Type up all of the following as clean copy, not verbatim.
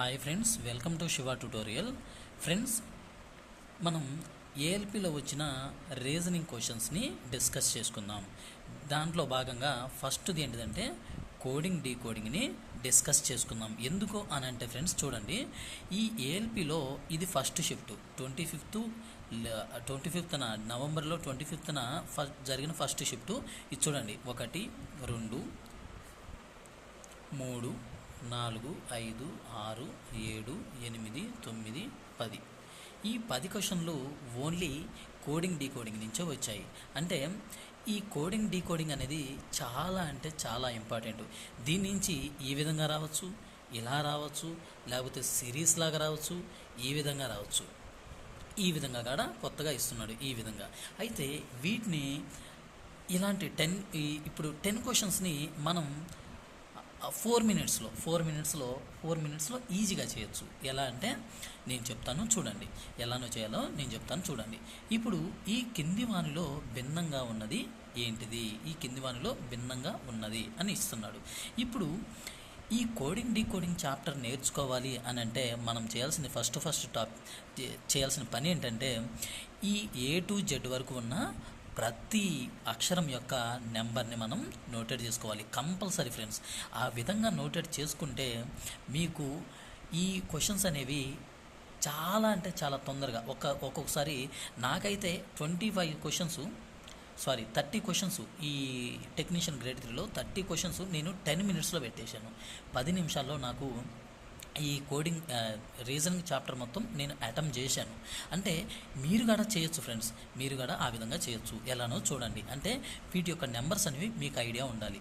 Hi friends, welcome to Shiva tutorial. Friends, మనం ఏఎల్పిలో వచ్చిన reasoning క్వశ్చన్స్ని డిస్కస్ చేసుకుందాం. దాంట్లో భాగంగా ఫస్ట్ది ఏంటిదంటే కోడింగ్ డీకోడింగ్ని డిస్కస్ చేసుకుందాం. ఎందుకు అని అంటే ఫ్రెండ్స్ చూడండి, ఈ ఏఎల్పిలో ఇది ఫస్ట్ షిఫ్ట్ 25th నవంబర్లో 25th జరిగిన ఫస్ట్ షిఫ్ట్. ఇది చూడండి, 1 2 3 4 5 6 7 8 9 10. ఈ 10 క్వశ్చన్లు ఓన్లీ కోడింగ్ డీకోడింగ్ నుంచే వచ్చాయి. అంటే ఈ కోడింగ్ డీకోడింగ్ అనేది చాలా అంటే చాలా ఇంపార్టెంట్. దీని నుంచి ఈ విధంగా రావచ్చు, ఇలా రావచ్చు, లేకపోతే సిరీస్ లాగా రావచ్చు, ఈ విధంగా రావచ్చు. ఈ విధంగా కూడా కొత్తగా ఇస్తున్నాడు ఈ విధంగా. అయితే వీటిని ఇలాంటి 10 క్వశ్చన్స్ని మనం 4 మినిట్స్లో ఈజీగా చేయొచ్చు. ఎలా అంటే నేను చెప్తాను చూడండి, ఎలానో చేయాలో నేను చెప్తాను చూడండి. ఇప్పుడు ఈ కింది వానిలో భిన్నంగా ఉన్నది ఏంటిది, ఈ కింది వానిలో భిన్నంగా ఉన్నది అని ఇస్తున్నాడు. ఇప్పుడు ఈ కోడింగ్ డీకోడింగ్ చాప్టర్ నేర్చుకోవాలి అని అంటే మనం చేయాల్సిన ఫస్ట్ చేయాల్సిన పని ఏంటంటే ఈ A to Z వరకు ఉన్న ప్రతి అక్షరం యొక్క నెంబర్ని మనం నోటెడ్ చేసుకోవాలి కంపల్సరీ ఫ్రెండ్స్. ఆ విధంగా నోటెడ్ చేసుకుంటే మీకు ఈ క్వశ్చన్స్ అనేవి చాలా అంటే చాలా తొందరగా ఒక్కొక్కసారి నాకైతే 30 క్వశ్చన్స్ ఈ టెక్నీషియన్ గ్రేడ్ 3లో 30 క్వశ్చన్స్ నేను 10 మినిట్స్లో పెట్టేశాను. 10 నిమిషాల్లో నాకు ఈ కోడింగ్ రీజనింగ్ చాప్టర్ మొత్తం నేను అటెంప్ట్ చేశాను. అంటే మీరు కూడా చేయొచ్చు ఫ్రెండ్స్, మీరు కూడా ఆ విధంగా చేయొచ్చు. ఎలానో చూడండి. అంటే వీటి యొక్క నెంబర్స్ అనేవి మీకు ఐడియా ఉండాలి.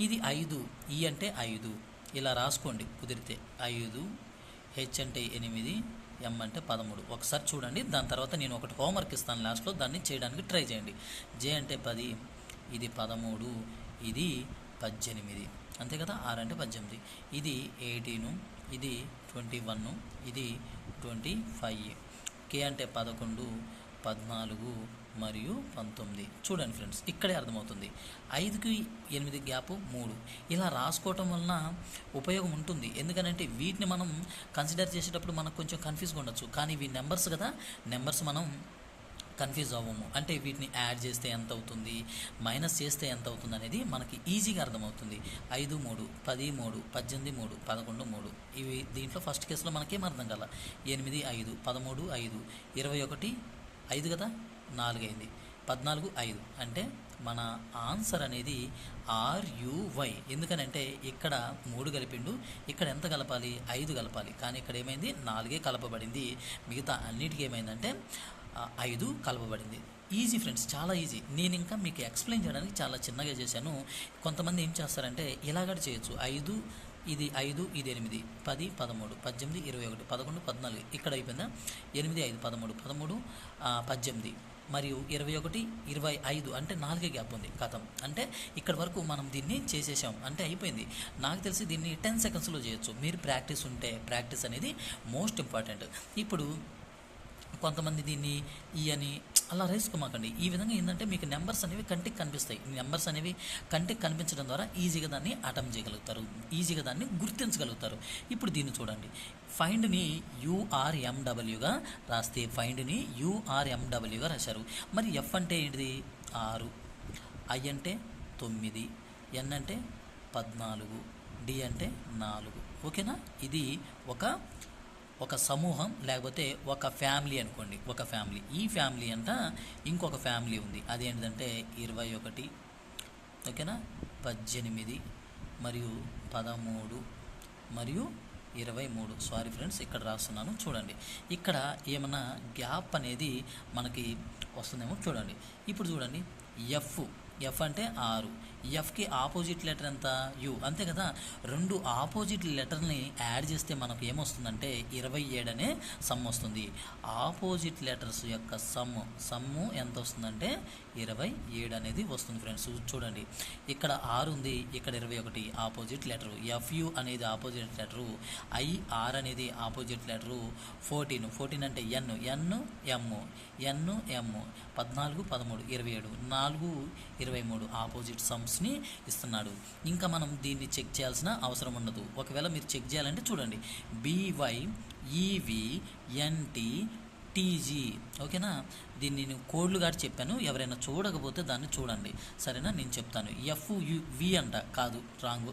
ఇది 5, ఈ అంటే 5 ఇలా రాసుకోండి కుదిరితే. 5, హెచ్ అంటే 8, ఎం అంటే 13. ఒకసారి చూడండి, దాని తర్వాత నేను ఒకటి హోంవర్క్ ఇస్తాను లాస్ట్లో, దాన్ని చేయడానికి ట్రై చేయండి. జే అంటే 10, ఇది 13, ఇది 18, అంతే కదా. 6 అంటే 18, ఇది 18, ఇది 21, ఇది 25, కే అంటే 11, 14 మరియు 19. చూడండి ఫ్రెండ్స్, ఇక్కడే అర్థమవుతుంది. 5కి 8 గ్యాప్ 3 ఇలా రాసుకోవటం వలన ఉపయోగం ఉంటుంది. ఎందుకంటే వీటిని మనం కన్సిడర్ చేసేటప్పుడు మనకు కొంచెం కన్ఫ్యూజ్గా ఉండొచ్చు, కానీ ఇవి నెంబర్స్ కదా, నెంబర్స్ మనం కన్ఫ్యూజ్ అవ్వము. అంటే వీటిని యాడ్ చేస్తే ఎంత అవుతుంది, మైనస్ చేస్తే ఎంత అవుతుంది అనేది మనకి ఈజీగా అర్థమవుతుంది. 5 3 10 3 18 3 11 3 ఇవి దీంట్లో ఫస్ట్ కేసులో మనకేం అర్థం కల. 8 5 13 5 21 5 కదా, 4 అయింది, 14 5 అంటే మన ఆన్సర్ అనేది RUY. ఎందుకనంటే ఇక్కడ 3 కలిపిండు, ఇక్కడ ఎంత కలపాలి, 5 కలపాలి, కానీ ఇక్కడ ఏమైంది 4 కలపబడింది. మిగతా అన్నిటికీ ఏమైందంటే 5 కలపబడింది. ఈజీ ఫ్రెండ్స్, చాలా ఈజీ. నేను ఇంకా మీకు ఎక్స్ప్లెయిన్ చేయడానికి చాలా చిన్నగా చేశాను. కొంతమంది ఏం చేస్తారంటే ఇలాగ చేయొచ్చు. 5 ఇది 5 ఇది 8 10 13 18 21 11 14 ఇక్కడ అయిపోయిందా. 8 5 13 13 18 మరియు 21 25 అంటే 4 గ్యాప్ ఉంది కథం. అంటే ఇక్కడ వరకు మనం దీన్ని చేసేసాం అంటే అయిపోయింది. నాకు తెలిసి దీన్ని 10 సెకండ్స్లో చేయొచ్చు. మీరు ప్రాక్టీస్ ఉంటే, ప్రాక్టీస్ అనేది మోస్ట్ ఇంపార్టెంట్. ఇప్పుడు కొంతమంది దీన్ని ఈ అని అలా రేసుకోమాకండి. ఈ విధంగా ఏంటంటే మీకు నెంబర్స్ అనేవి కంటికి కనిపిస్తాయి. నెంబర్స్ అనేవి కంటికి కనిపించడం ద్వారా ఈజీగా దాన్ని అటెంప్ట్ చేయగలుగుతారు, ఈజీగా దాన్ని గుర్తించగలుగుతారు. ఇప్పుడు దీన్ని చూడండి, ఫైండ్ని URMWగా రాస్తే ఫైండ్ని URMWగా రాశారు. మరి ఎఫ్ అంటే ఏంటిది 6, ఐ అంటే 9, ఎన్ అంటే 14, డి అంటే 4. ఓకేనా. ఇది ఒక సమూహం లేకపోతే ఒక ఫ్యామిలీ అనుకోండి, ఒక ఫ్యామిలీ. ఈ ఫ్యామిలీ అంట ఇంకొక ఫ్యామిలీ ఉంది, అదేంటంటే 21, ఓకేనా, 18 మరియు 13 మరియు 23. సారీ ఫ్రెండ్స్, ఇక్కడ రాస్తున్నాను చూడండి. ఇక్కడ ఏమన్నా గ్యాప్ అనేది మనకి వస్తుందేమో చూడండి. ఇప్పుడు చూడండి, ఎఫ్ అంటే 6, ఎఫ్కి ఆపోజిట్ లెటర్ ఎంత, యు, అంతే కదా. 2 ఆపోజిట్ లెటర్ని యాడ్ చేస్తే మనకు ఏమొస్తుందంటే 27 అనే సమ్ వస్తుంది. ఆపోజిట్ లెటర్స్ యొక్క సమ్ము ఎంత వస్తుందంటే 27 అనేది వస్తుంది ఫ్రెండ్స్. చూడండి, ఇక్కడ 6 ఉంది, ఇక్కడ 21 ఆపోజిట్ లెటరు. FU అనేది ఆపోజిట్ లెటరు, IR అనేది ఆపోజిట్ లెటరు. 14 అంటే ఎన్, M 14 13 27 4 23 ఆపోజిట్ సమ్స్. లెటర్స్ని ఇస్తున్నాడు. ఇంకా మనం దీన్ని చెక్ చేయాల్సిన అవసరం ఉండదు. ఒకవేళ మీరు చెక్ చేయాలంటే చూడండి, BYEVNT TG, ఓకేనా. దీన్ని నేను కోడ్లు గాటి చెప్పాను, ఎవరైనా చూడకపోతే దాన్ని చూడండి, సరేనా. నేను చెప్తాను. FUV అంట, కాదు, రాంగ్.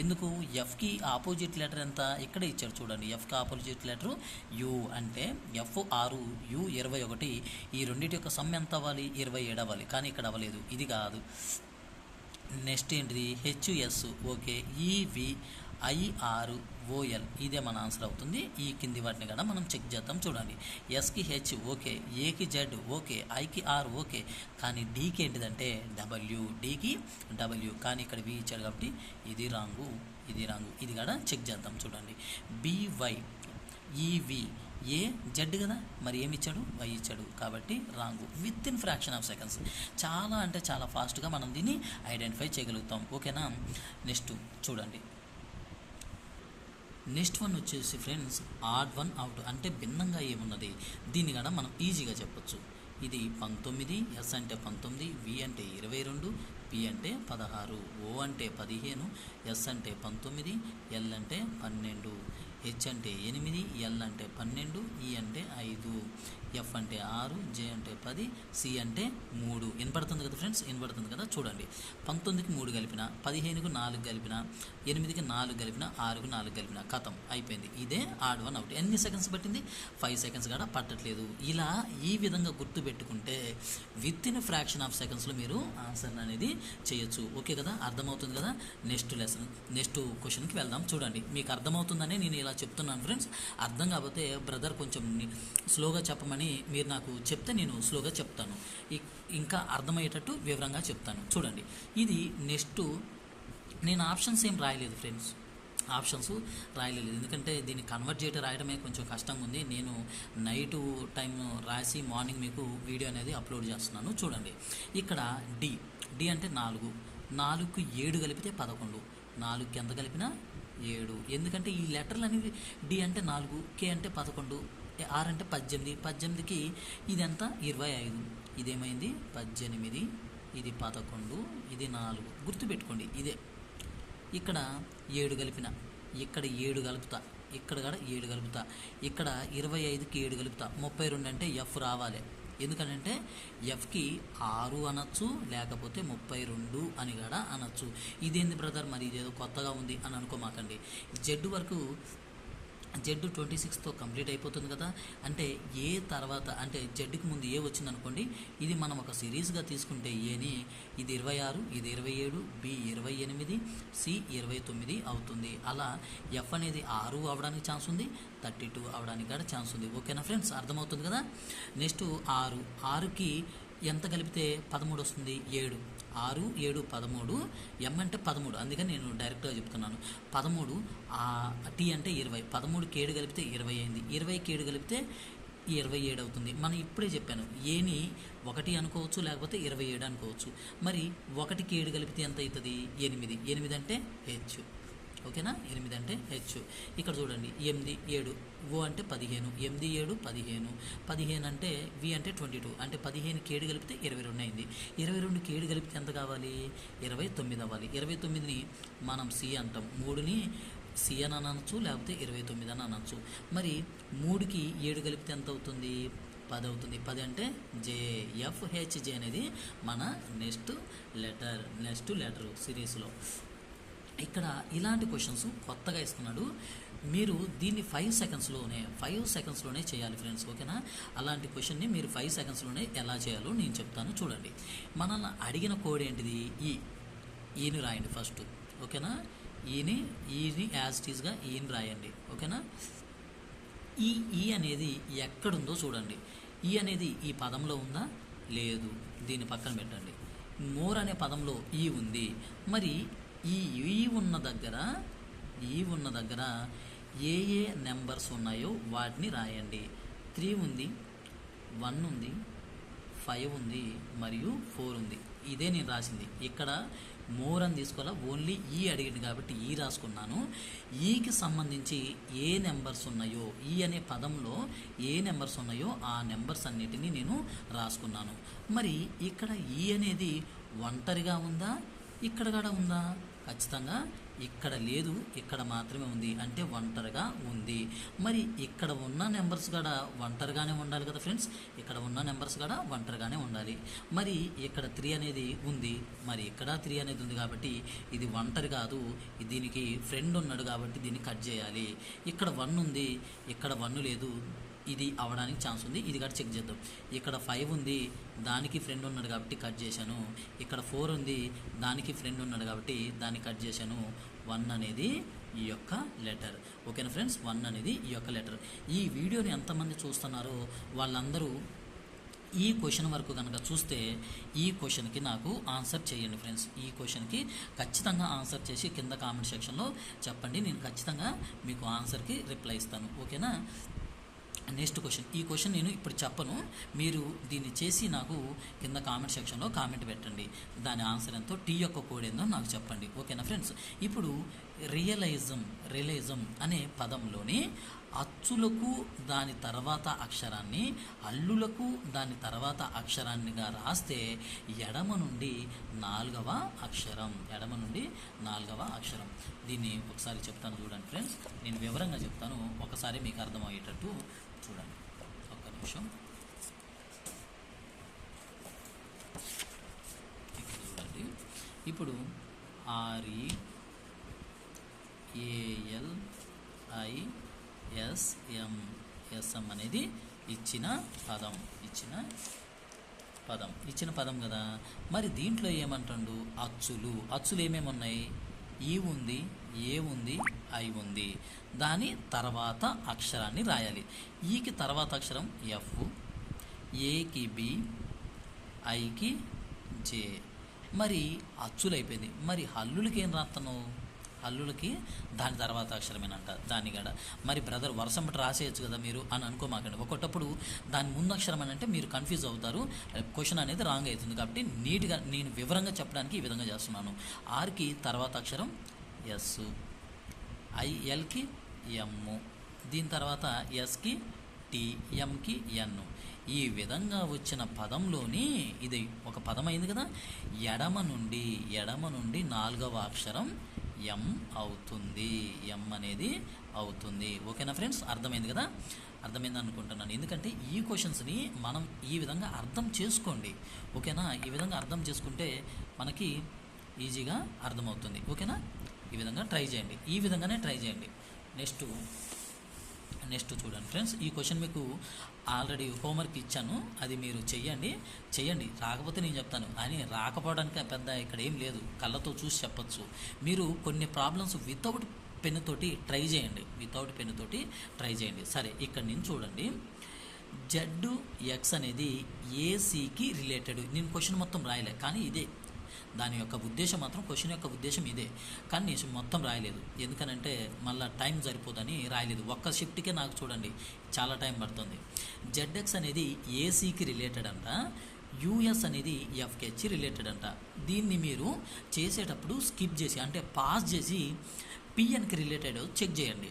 ఎందుకు? ఎఫ్కి ఆపోజిట్ లెటర్ ఎంత? ఇక్కడే ఇచ్చాడు చూడండి. ఎఫ్కి ఆపోజిట్ లెటర్ యు అంటే F 6 U 21. ఈ రెండింటి యొక్క సమ్ ఎంత అవ్వాలి? 27 అవ్వాలి. కానీ ఇక్కడ అవ్వలేదు, ఇది కాదు. నెక్స్ట్ ఏంటిది? HS, okay. EVIROL, ఇదే మన ఆన్సర్ అవుతుంది. ఈ కింది వాటిని కూడా మనం చెక్ చేద్దాం చూడండి. ఎస్కి H ఓకే, ఏకి Z ఓకే, ఐకి R ఓకే, కానీ డీకి ఏంటిదంటే W, డీకి W, కానీ ఇక్కడ V ఇచ్చాడు కాబట్టి ఇది రాంగు, ఇది రాంగు. ఇది కూడా చెక్ చేద్దాం చూడండి. BYEVAZ కదా, మరి ఏమి ఇచ్చాడు? Y ఇచ్చాడు, కాబట్టి wrong. With in fraction of seconds, చాలా అంటే చాలా ఫాస్ట్గా మనం దీన్ని ఐడెంటిఫై చేయగలుగుతాం, ఓకేనా. నెక్స్ట్ చూడండి. నెక్స్ట్ వన్ వచ్చేసి ఫ్రెండ్స్, ఆడ్ వన్ అవుట్ అంటే భిన్నంగా ఏమున్నది, దీన్ని కూడా మనం ఈజీగా చెప్పొచ్చు. ఇది 19, S అంటే 19, V అంటే 22, P అంటే 16, O అంటే 15, S అంటే 19, L అంటే 12, H అంటే 8, L అంటే 12, E అంటే 5, F అంటే 6, J అంటే 10, C అంటే 3. వినపడుతుంది కదా ఫ్రెండ్స్? వినపడుతుంది కదా. చూడండి, 19కి 3 కలిపిన, 15కి 4 కలిపిన, 8కి 4 కలిపిన, 6కి 4 కలిపిన, కథం అయిపోయింది. ఇదే ఆడ్ వన్ అవుట్. ఎన్ని సెకండ్స్ పట్టింది? 5 సెకండ్స్ కూడా పట్టట్లేదు. ఇలా ఈ విధంగా గుర్తుపెట్టుకుంటే విత్ ఇన్ ఫ్రాక్షన్ ఆఫ్ సెకండ్స్లో మీరు ఆన్సర్ అనేది చేయొచ్చు, ఓకే కదా. అర్థమవుతుంది కదా. నెక్స్ట్ క్వశ్చన్కి వెళ్దాం చూడండి. మీకు అర్థమవుతుందని నేను ఇలా చెప్తున్నాను ఫ్రెండ్స్. అర్థం కాకపోతే బ్రదర్ కొంచెం స్లోగా చెప్పమని మీరు నాకు చెప్తే నేను స్లోగా చెప్తాను, ఇంకా అర్థమయ్యేటట్టు వివరంగా చెప్తాను చూడండి. ఇది నెక్స్ట్ నేను ఆప్షన్స్ ఏం రాయలేదు ఫ్రెండ్స్, ఆప్షన్స్ రాయలేదు, ఎందుకంటే దీన్ని కన్వర్ట్ చేయడం రాయడమే కొంచెం కష్టంగా ఉంది. నేను నైట్ టైం రాసి మార్నింగ్ మీకు వీడియో అనేది అప్లోడ్ చేస్తున్నాను చూడండి. ఇక్కడ డి అంటే 4కి 7 కలిపితే 11, 4కి ఎంత కలిపినా 7. ఎందుకంటే ఈ లెటర్లు అనేవి డి అంటే 4, కే అంటే 11, ఆర్ అంటే 18, 18కి ఇది ఎంత? 25. ఇదేమైంది? 18, ఇది 11, ఇది 4. గుర్తుపెట్టుకోండి, ఇదే. ఇక్కడ 7 కలిపిన, ఇక్కడ 7 కలుపుతా, ఇక్కడ కూడా 7 కలుపుతా, ఇక్కడ 25కి 7 కలుపుతా, 32 అంటే F రావాలి. ఎందుకంటే Fకి 6 అనొచ్చు, లేకపోతే 32 అని కూడా అనొచ్చు. ఇదేంది బ్రదర్, మరి ఇదేదో కొత్తగా ఉంది అని అనుకోమాకండి. జెడ్ వరకు జెడ్ 26తో కంప్లీట్ అయిపోతుంది కదా. అంటే ఏ తర్వాత అంటే జెడ్కి ముందు ఏ వచ్చిందనుకోండి, ఇది మనం ఒక సిరీస్గా తీసుకుంటే ఏని ఇది 26, ఇది 27, బి 28, సి 29 అవుతుంది. అలా ఎఫ్ అనేది 6 అవడానికి ఛాన్స్ ఉంది, 32 అవడానికి కూడా ఛాన్స్ ఉంది, ఓకేనా ఫ్రెండ్స్? అర్థమవుతుంది కదా. నెక్స్ట్ 6కి ఎంత కలిపితే 13 వస్తుంది? 7. 6, 7, 13. ఎం అంటే 13, అందుకని నేను డైరెక్ట్గా చెప్తున్నాను. 13, టీ అంటే 20. 13కి 7 కలిపితే 20 అయింది. 20కి 7 కలిపితే 27 అవుతుంది. మనం ఇప్పుడే చెప్పాను, ఏని 1 అనుకోవచ్చు, లేకపోతే 27 అనుకోవచ్చు. మరి 1కి 7 కలిపితే ఎంత అవుతుంది? 8. 8 అంటే హెచ్, ఓకేనా. 8 అంటే హెచ్. ఇక్కడ చూడండి, 8, 7, ఓ అంటే 15, 8, 7, 15. 15 అంటే వి అంటే 22, అంటే 15కి 7 కలిపితే 22 అయింది. 22కి 7 కలిపితే ఎంత కావాలి? 29 అవ్వాలి. 29ని మనం సి అంటాం, 3ని సి అని అనొచ్చు, లేకపోతే 29 అని అనొచ్చు. మరి 3కి 7 కలిపితే ఎంత అవుతుంది? 10 అవుతుంది. 10 అంటే JFHJ అనేది మన నెక్స్ట్ లెటర్ సిరీస్లో. ఇక్కడ ఇలాంటి క్వశ్చన్స్ కొత్తగా ఇస్తున్నాడు. మీరు దీన్ని 5 సెకండ్స్లోనే చేయాలి ఫ్రెండ్స్, ఓకేనా. అలాంటి క్వశ్చన్ని మీరు 5 సెకండ్స్లోనే ఎలా చేయాలో నేను చెప్తాను చూడండి. మనల్ని అడిగిన కోడ్ ఏంటిది? ఈని రాయండి ఫస్ట్, ఓకేనా. ఈని యాజ్ ఇట్ ఈస్గా ఈని రాయండి, ఓకేనా. ఈ అనేది ఎక్కడుందో చూడండి. ఈ అనేది ఈ పదంలో ఉందా? లేదు, దీన్ని పక్కన పెట్టండి. మోర్ అనే పదంలో ఈ ఉంది. మరి ఈ ఉన్న దగ్గర ఏ నెంబర్స్ ఉన్నాయో వాటిని రాయండి. 3 ఉంది, 1 ఉంది, 5 ఉంది, మరియు 4 ఉంది. ఇదే నేను రాసింది. ఇక్కడ మోర్ అని తీసుకోవాలా, ఓన్లీ ఈ అడిగింది కాబట్టి ఈ రాసుకున్నాను. ఈకి సంబంధించి ఏ నెంబర్స్ ఉన్నాయో, ఈ అనే పదంలో ఏ నెంబర్స్ ఉన్నాయో ఆ నెంబర్స్ అన్నిటినీ నేను రాసుకున్నాను. మరి ఇక్కడ ఈ అనేది ఒంటరిగా ఉందా, ఇక్కడ కూడా ఉందా? ఖచ్చితంగా ఇక్కడ లేదు, ఇక్కడ మాత్రమే ఉంది, అంటే ఒంటరిగా ఉంది. మరి ఇక్కడ ఉన్న నెంబర్స్ కూడా ఒంటరిగానే ఉండాలి కదా ఫ్రెండ్స్, ఇక్కడ ఉన్న నెంబర్స్ కూడా ఒంటరిగానే ఉండాలి. మరి ఇక్కడ 3 అనేది ఉంది, మరి ఇక్కడ 3 అనేది ఉంది కాబట్టి ఇది ఒంటరి కాదు, దీనికి ఫ్రెండ్ ఉన్నాడు కాబట్టి దీన్ని కట్ చేయాలి. ఇక్కడ 1 ఉంది, ఇక్కడ 1 లేదు, ఇది అవడానికి ఛాన్స్ ఉంది, ఇది కూడా చెక్ చేద్దాం. ఇక్కడ 5 ఉంది, దానికి ఫ్రెండ్ ఉన్నాడు కాబట్టి కట్ చేశాను. ఇక్కడ 4 ఉంది, దానికి ఫ్రెండ్ ఉన్నాడు కాబట్టి దాన్ని కట్ చేశాను. 1 అనేది ఈ యొక్క లెటర్. ఓకేనా ఫ్రెండ్స్, 1 అనేది ఈ యొక్క లెటర్. ఈ వీడియోని ఎంతమంది చూస్తున్నారో వాళ్ళందరూ ఈ క్వశ్చన్ వరకు కనుక చూస్తే ఈ క్వశ్చన్కి నాకు ఆన్సర్ చేయండి ఫ్రెండ్స్. ఈ క్వశ్చన్కి ఖచ్చితంగా ఆన్సర్ చేసి కింద కామెంట్ సెక్షన్లో చెప్పండి, నేను ఖచ్చితంగా మీకు ఆన్సర్కి రిప్లై ఇస్తాను. ఓకేనా. నెక్స్ట్ క్వశ్చన్, ఈ క్వశ్చన్ నేను ఇప్పుడు చెప్పను, మీరు దీన్ని చేసి నాకు కింద కామెంట్ సెక్షన్లో కామెంట్ పెట్టండి. దాని ఆన్సర్ ఎంతో, టీ యొక్క కోడ్ ఏందో నాకు చెప్పండి. ఓకేనా ఫ్రెండ్స్. ఇప్పుడు రియలిజం అనే పదంలోని అచ్చులకు దాని తర్వాత అక్షరాన్ని, హల్లులకు దాని తర్వాత అక్షరాన్నిగా రాస్తే ఎడమ నుండి 4వ అక్షరం, దీన్ని ఒకసారి చెప్తాను చూడండి ఫ్రెండ్స్. నేను వివరంగా చెప్తాను, ఒకసారి మీకు అర్థమయ్యేటట్టు చూడండి. ఒక్క నిమిషం. ఇక్కడ చూడండి. ఇప్పుడు REALISM అనేది ఇచ్చిన పదం కదా. మరి దీంట్లో ఏమంటాడు? అచ్చులు ఏమేమి ఉన్నాయి? ఈ ఉంది, ఏ ఉంది, ఐ ఉంది. దాని తర్వాత అక్షరాన్ని రాయాలి. ఈకి తర్వాత అక్షరం ఎఫ్, ఏకి బి, ఐకి జే. మరి అచ్చులు అయిపోయింది. మరి హల్లులకి ఏం రాస్తాను? హల్లులకి దాని తర్వాత అక్షరమేనంట దాన్ని కూడా. మరి బ్రదర్ వర్షం బట్టి రాసేయచ్చు కదా మీరు అని అనుకోమాకండి. ఒకటప్పుడు దాని ముందు అక్షరం అని అంటే మీరు కన్ఫ్యూజ్ అవుతారు, క్వశ్చన్ అనేది రాంగ్ అవుతుంది. కాబట్టి నీట్గా నేను వివరంగా చెప్పడానికి ఈ విధంగా చేస్తున్నాను. ఆర్కి తర్వాత అక్షరం ఎస్, ఎల్కి ఎమ్, దీని తర్వాత ఎస్కి టీ, ఎంకి ఎన్. ఈ విధంగా వచ్చిన పదంలోని ఇది ఒక పదం అయింది కదా. ఎడమ నుండి 4వ అక్షరం ఎం అవుతుంది, ఎం అనేది అవుతుంది. ఓకేనా ఫ్రెండ్స్, అర్థమైంది కదా? అర్థమైంది అనుకుంటున్నాను. ఎందుకంటే ఈ క్వశ్చన్స్ని మనం ఈ విధంగా అర్థం చేసుకోండి. ఓకేనా, ఈ విధంగా అర్థం చేసుకుంటే మనకి ఈజీగా అర్థమవుతుంది. ఓకేనా, ఈ విధంగా ట్రై చేయండి, ఈ విధంగానే ట్రై చేయండి. నెక్స్ట్ చూడండి ఫ్రెండ్స్, ఈ క్వశ్చన్ మీకు ఆల్రెడీ హోంవర్క్ ఇచ్చాను, అది మీరు చెయ్యండి. రాకపోతే నేను చెప్తాను, అని రాకపోవడానికి పెద్ద ఇక్కడ ఏం లేదు, కళ్ళతో చూసి చెప్పచ్చు. మీరు కొన్ని ప్రాబ్లమ్స్ వితౌట్ పెన్నుతోటి ట్రై చేయండి. సరే, ఇక్కడ నుంచి చూడండి. ZX అనేది ఏసీకి రిలేటెడ్. నేను క్వశ్చన్ మొత్తం రాయలే, కానీ ఇదే దాని యొక్క ఉద్దేశం, మాత్రం క్వశ్చన్ యొక్క ఉద్దేశం ఇదే, కానీ నేను మొత్తం రాయలేదు. ఎందుకనంటే మళ్ళీ టైం సరిపోదని రాయలేదు. ఒక్క షిఫ్ట్కే నాకు చూడండి చాలా టైం పడుతుంది. ZX అనేది ఏసీకి రిలేటెడ్ అంట, యూఎస్ అనేది ఎఫ్కి రిలేటెడ్ అంట. దీన్ని మీరు చేసేటప్పుడు స్కిప్ చేసి, అంటే పాస్ చేసి పిఎన్కి రిలేటెడ్ చెక్ చేయండి.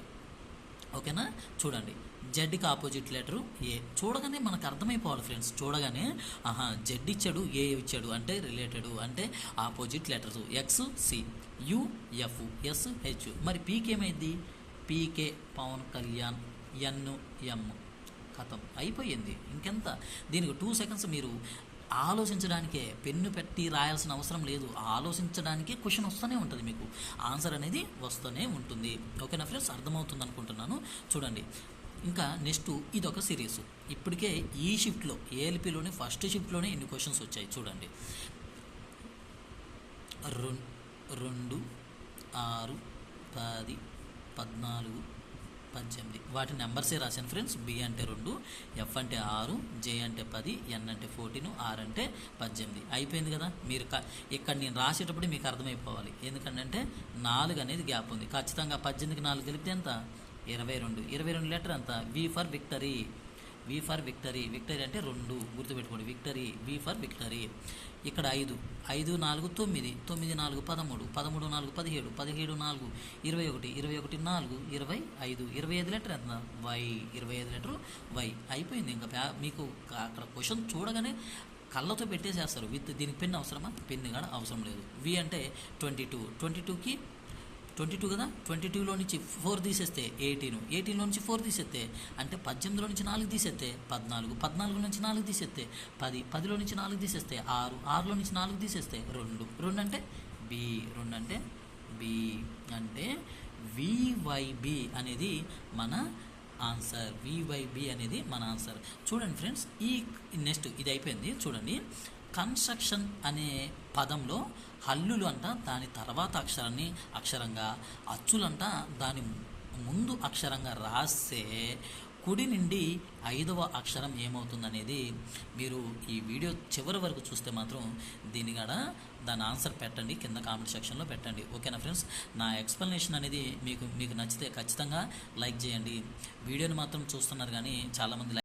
ఓకేనా, చూడండి. జెడ్కి ఆపోజిట్ లెటరు ఏ. చూడగానే మనకు అర్థమైపోవాలి ఫ్రెండ్స్, చూడగానే జెడ్ ఇచ్చాడు, ఏ ఇచ్చాడు అంటే రిలేటెడ్, అంటే opposite letters. X C, U F, S H. మరి పీకి ఏమైంది? పీకే పవన్ కళ్యాణ్, ఎన్ ఎం. కథం అయిపోయింది. ఇంకెంత? దీనికి 2 సెకండ్స్ మీరు ఆలోచించడానికే, పెన్ను పెట్టి రాయాల్సిన అవసరం లేదు. ఆలోచించడానికి క్వశ్చన్ వస్తూనే ఉంటుంది, మీకు ఆన్సర్ అనేది వస్తూనే ఉంటుంది. ఓకేనా ఫ్రెండ్స్, అర్థమవుతుంది అనుకుంటున్నాను. చూడండి, ఇంకా నెక్స్ట్ ఇదొక సిరీస్. ఇప్పటికే ఈ షిఫ్ట్లో, ఏఎల్పిలోని ఫస్ట్ షిఫ్ట్లోనే ఇన్ని క్వశ్చన్స్ వచ్చాయి. చూడండి, 2, 6, 10, 14, 18 వాటి నెంబర్సే రాశాను ఫ్రెండ్స్. బి అంటే 2, ఎఫ్ అంటే 6, జే అంటే 10, ఎన్ అంటే 14, ఆర్ అంటే 18. అయిపోయింది కదా. మీరు ఇక్కడ నేను రాసేటప్పుడు మీకు అర్థమైపోవాలి. ఎందుకంటే 4 అనేది గ్యాప్ ఉంది. ఖచ్చితంగా 18కి 4 కలిపితే ఎంత? 22. 22 లెటర్ అంతా వి ఫర్ విక్టరీ. విక్టరీ అంటే 2 గుర్తుపెట్టుకోండి. Victory, V for victory. ఇక్కడ 5, 5, 4, 9, 9, 4, 13, 13, 4, 17, 17, 4, 21, 21, 4, 25. 25 లెటర్ ఎంత? వై. 25 letter Y. అయిపోయింది. ఇంకా మీకు అక్కడ క్వశ్చన్ చూడగానే కళ్ళతో పెట్టేసేస్తారు దీనికి పెన్ అవసరమా, పెన్ కూడా అవసరం లేదు. వి అంటే 22కి 22 కదా, 22లో నుంచి 4 తీసేస్తే 18లో నుంచి 4 తీసేస్తే అంటే 18లో నుంచి 4 తీసేస్తే 14 నుంచి 4 తీసేస్తే 10లో నుంచి 4 తీసేస్తే 6లో నుంచి 4 తీసేస్తే 2 అంటే బి, 2 అంటే బి, అంటే వివైబి అనేది మన ఆన్సర్. వివైబి అనేది మన ఆన్సర్. చూడండి ఫ్రెండ్స్, ఈ నెక్స్ట్ ఇది అయిపోయింది. చూడండి, కన్స్ట్రక్షన్ అనే పదంలో హల్లులు అంట దాని తర్వాత అక్షరంగా, అచ్చులంట దాని ముందు అక్షరంగా రాస్తే కుడి నుండి 5వ అక్షరం ఏమవుతుందనేది మీరు ఈ వీడియో చివరి వరకు చూస్తే మాత్రం దీని కూడా దాని ఆన్సర్ పెట్టండి, కింద కామెంట్ సెక్షన్లో పెట్టండి. ఓకేనా ఫ్రెండ్స్, నా ఎక్స్ప్లెనేషన్ అనేది మీకు నచ్చితే ఖచ్చితంగా లైక్ చేయండి. వీడియోని మాత్రం చూస్తున్నారు కానీ చాలామంది